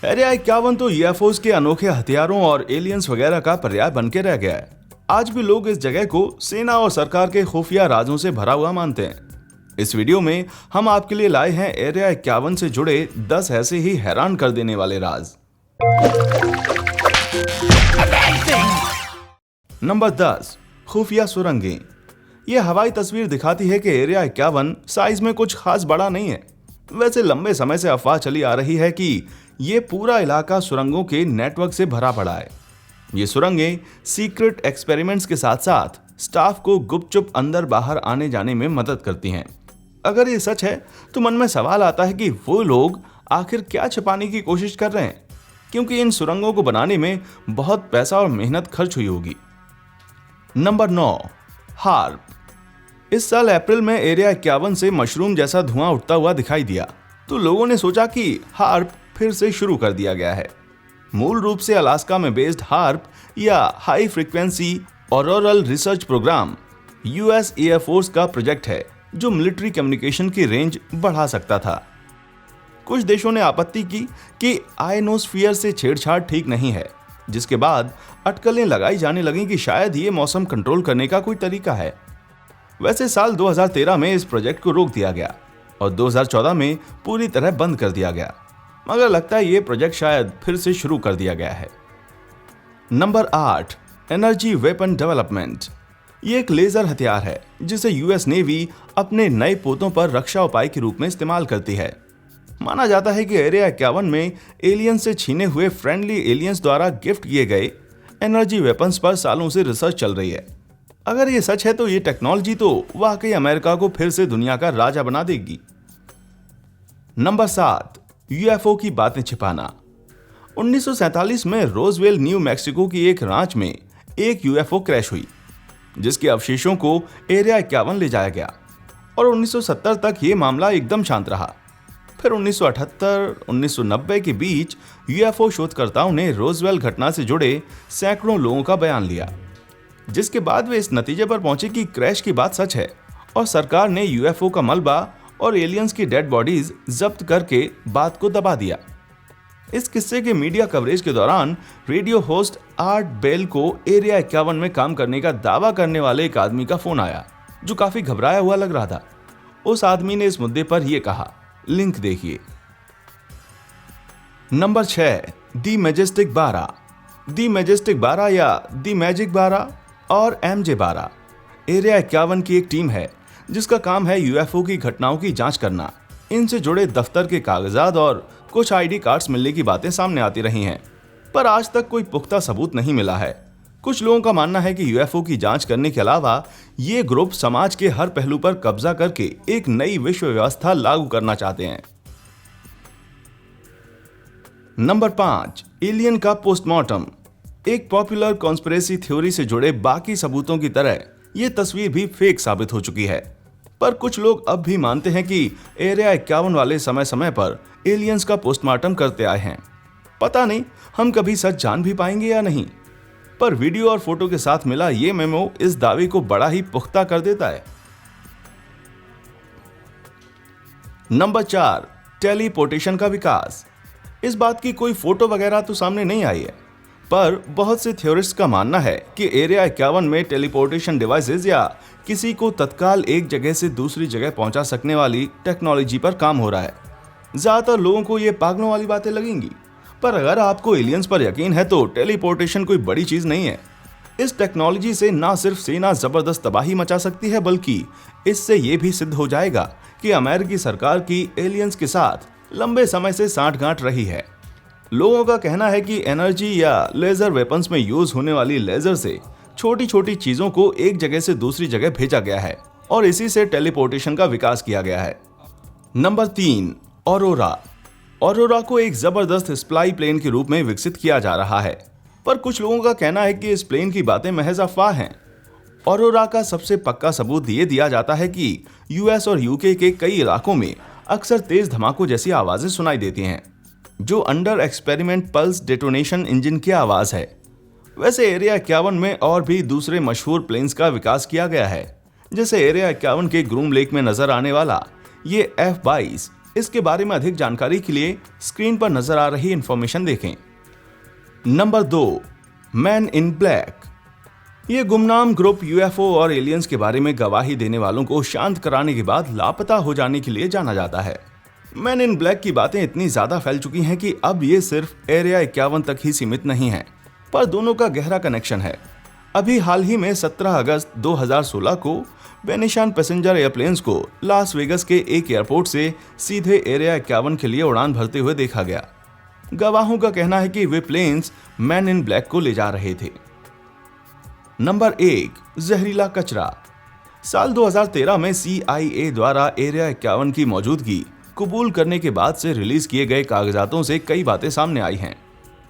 Area 51 तो UFOs के अनोखे हथियारों और एलियंस वगैरह का पर्याय बन के रह गया है। आज भी लोग इस जगह को सेना और सरकार के खुफिया राजों से भरा हुआ मानते हैं। इस वीडियो में हम आपके लिए लाए हैं एरिया 51 से जुड़े 10 ऐसे ही हैरान कर देने वाले राज। नंबर 10, खुफिया सुरंगें। यह हवाई तस्वीर दिखाती है कि एरिया 51 साइज में कुछ खास बड़ा नहीं है। वैसे लंबे समय से अफवाह चली आ रही है कि ये पूरा इलाका सुरंगों के नेटवर्क से भरा पड़ा है। ये सुरंगें सीक्रेट एक्सपेरिमेंट्स के साथ साथ स्टाफ को गुपचुप अंदर बाहर आने जाने में मदद करती हैं। अगर ये सच है तो मन में सवाल आता है कि वो लोग आखिर क्या छिपाने की कोशिश कर रहे हैं, क्योंकि इन सुरंगों को बनाने में बहुत पैसा और मेहनत खर्च हुई होगी। Number 9, harp. इस साल अप्रैल में एरिया 51 से मशरूम जैसा धुआं उठता हुआ दिखाई दिया, तो लोगों ने सोचा कि हार्प फिर से शुरू कर दिया गया है। मूल रूप से अलास्का में बेस्ड हार्प या high frequency auroral research program US air force का प्रोजेक्ट है, जो मिलिट्री कम्युनिकेशन की रेंज बढ़ा सकता था। कुछ देशों ने आपत्ति की कि आयनोस्फीयर से छेड़छाड़ ठीक नहीं है, जिसके बाद अटकलें लगाई जाने लगी कि शायद ये मौसम कंट्रोल करने का कोई तरीका है। वैसे साल 2013 में इस प्रोजेक्ट को रोक दिया गया और 2014 में पूरी तरह बंद कर दिया गया, मगर लगता है ये प्रोजेक्ट शायद फिर से शुरू कर दिया गया है। Number 8, energy weapon development. ये एक लेजर हथियार है जिसे यूएस नेवी अपने नए पोतों पर रक्षा उपाय के रूप में इस्तेमाल करती है। माना जाता है कि एरिया 51 में एलियंस से छीने हुए फ्रेंडली एलियंस द्वारा गिफ्ट किए गए एनर्जी वेपन्स पर सालों से रिसर्च चल रही है। अगर ये सच है तो ये टेक्नोलॉजी तो वाकई अमेरिका को फिर से दुनिया का राजा बना देगी। नंबर 7, यूएफओ की बातें छिपाना। 1947 में रोजवेल न्यू मैक्सिको की एक रांच में एक यूएफओ क्रैश हुई, जिसके अवशेषों को एरिया 51 ले जाया गया और 1970 तक ये मामला एकदम शांत रहा। फिर 1978-1990 के बीच यूएफओ शोधकर्ताओं ने रोजवेल घटना से जुड़े सैकड़ों लोगों का बयान लिया, जिसके बाद वे इस नतीजे पर पहुंचे कि क्रैश की बात सच है और सरकार ने यूएफओ का मलबा और एलियंस की डेड बॉडीज जब्त करके बात को दबा दिया। इस किस्से के मीडिया कवरेज के दौरान रेडियो होस्ट आर्ट बेल को एरिया 51 में काम करने का दावा करने वाले एक आदमी का फोन आया, जो काफी घबराया हुआ लग रहा था। उस आदमी ने इस मुद्दे पर यह कहा, लिंक देखिए। नंबर 6, दी मैजेस्टिक 12। दी मैजेस्टिक 12 या दी मैजिक 12 और MJ-12 एरिया 51 की एक टीम है जिसका काम है यूएफओ की घटनाओं की जांच करना। इनसे जुड़े दफ्तर के कागजात और कुछ आईडी कार्ड्स मिलने की बातें सामने आती रही हैं, पर आज तक कोई पुख्ता सबूत नहीं मिला है। कुछ लोगों का मानना है कि यूएफओ की जांच करने के अलावा ये ग्रुप समाज के हर पहलू पर कब्जा करके एक नई विश्व व्यवस्था लागू करना चाहते हैं। नंबर 5, एलियन का पोस्टमार्टम। एक पॉपुलर कॉन्स्पिरेसी थ्योरी से जुड़े बाकी सबूतों की तरह यह तस्वीर भी फेक साबित हो चुकी है, पर कुछ लोग अब भी मानते हैं कि एरिया 51 वाले समय समय पर एलियंस का पोस्टमार्टम करते आए हैं। पता नहीं हम कभी सच जान भी पाएंगे या नहीं, पर वीडियो और फोटो के साथ मिला ये मेमो इस दावे को बड़ा ही पुख्ता कर देता है। नंबर 4, टेलीपोर्टेशन का विकास। इस बात की कोई फोटो वगैरह तो सामने नहीं आई है, पर बहुत से थ्योरिस्ट का मानना है कि एरिया 51 में टेलीपोर्टेशन डिवाइसेस या किसी को तत्काल एक जगह से दूसरी जगह पहुंचा सकने वाली टेक्नोलॉजी पर काम हो रहा है। ज्यादातर लोगों को ये पागलों वाली बातें लगेंगी, पर अगर आपको एलियंस पर यकीन है तो टेलीपोर्टेशन कोई बड़ी चीज नहीं है। इस टेक्नोलॉजी से ना सिर्फ सेना जबरदस्त तबाही मचा सकती है, बल्कि इससे यह भी सिद्ध हो जाएगा कि अमेरिकी सरकार की एलियंस के साथ लंबे समय से सांठगांठ रही है। लोगों का कहना है कि एनर्जी या लेजर वेपन्स में यूज होने वाली लेजर से छोटी छोटी चीजों को एक जगह से दूसरी जगह भेजा गया है और इसी से टेलीपोर्टेशन का विकास किया गया है। Number 3, aurora. ऑरोरा को एक जबरदस्त स्पाई प्लेन के रूप में विकसित किया जा रहा है, पर कुछ लोगों का कहना है कि इस प्लेन की बातें महज अफवाह हैं। ऑरोरा का सबसे पक्का सबूत ये दिया जाता है कि यूएस और यूके के कई इलाकों में अक्सर तेज धमाकों जैसी आवाजें सुनाई देती हैं, जो under experiment pulse detonation engine की आवाज है। वैसे एरिया 51 में और भी दूसरे मशहूर प्लेन्स का विकास किया गया है, जैसे एरिया 51 के ग्रूम लेक में नजर आने वाला ये F-22 इसके बारे में अधिक जानकारी के लिए स्क्रीन पर नजर आ रही इंफॉर्मेशन देखें। Number 2, man in black. ये गुमनाम ग्रुप यूएफओ और एलियंस के बारे में गवाही देने वालों को शांत कराने के बाद लापता हो जाने के लिए जाना जाता है। मैन इन ब्लैक की बातें इतनी ज्यादा फैल चुकी हैं कि अब ये सिर्फ एरिया 51 तक ही सीमित नहीं है, पर दोनों का गहरा कनेक्शन है। अभी हाल ही में 17 अगस्त 2016 को बेनिशान पैसेंजर एयरप्लेन्स को लास वेगस के एक एयरपोर्ट से सीधे एरिया 51 के लिए उड़ान भरते हुए देखा गया। गवाहों का कहना है कि वे प्लेन्स मैन इन ब्लैक को ले जा रहे थे। नंबर 1, जहरीला कचरा। साल 2013 में CIA द्वारा एरिया 51 की मौजूदगी कबूल करने के बाद से रिलीज किए गए कागजातों से कई बातें सामने आई हैं,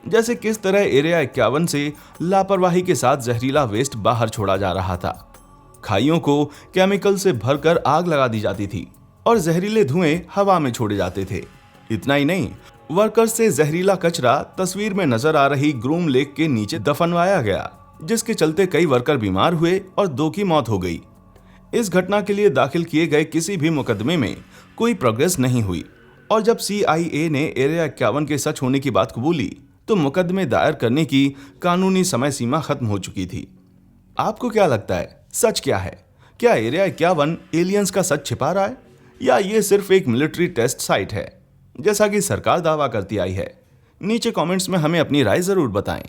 जैसे किस तरह एरिया 51 से लापरवाही के साथ जहरीला वेस्ट बाहर छोड़ा जा रहा था। खाइयों को केमिकल से भरकर आग लगा दी जाती थी और जहरीले धुएं हवा में छोड़े जाते थे। इतना ही नहीं, वर्कर्स से जहरीला कचरा तस्वीर में नजर आ रही ग्रूम लेक के नीचे दफनवाया गया, जिसके चलते कई वर्कर बीमार हुए और 2 की मौत हो गई। इस घटना के लिए दाखिल किए गए किसी भी मुकदमे में कोई प्रोग्रेस नहीं हुई और जब CIA ने एरिया 51 के सच होने की बात कबूली तो मुकदमे दायर करने की कानूनी समय सीमा खत्म हो चुकी थी। आपको क्या लगता है, सच क्या है? क्या एरिया 51 एलियंस का सच छिपा रहा है या ये सिर्फ एक मिलिट्री टेस्ट साइट है, जैसा कि सरकार दावा करती आई है? नीचे कमेंट्स में हमें अपनी राय जरूर बताएं।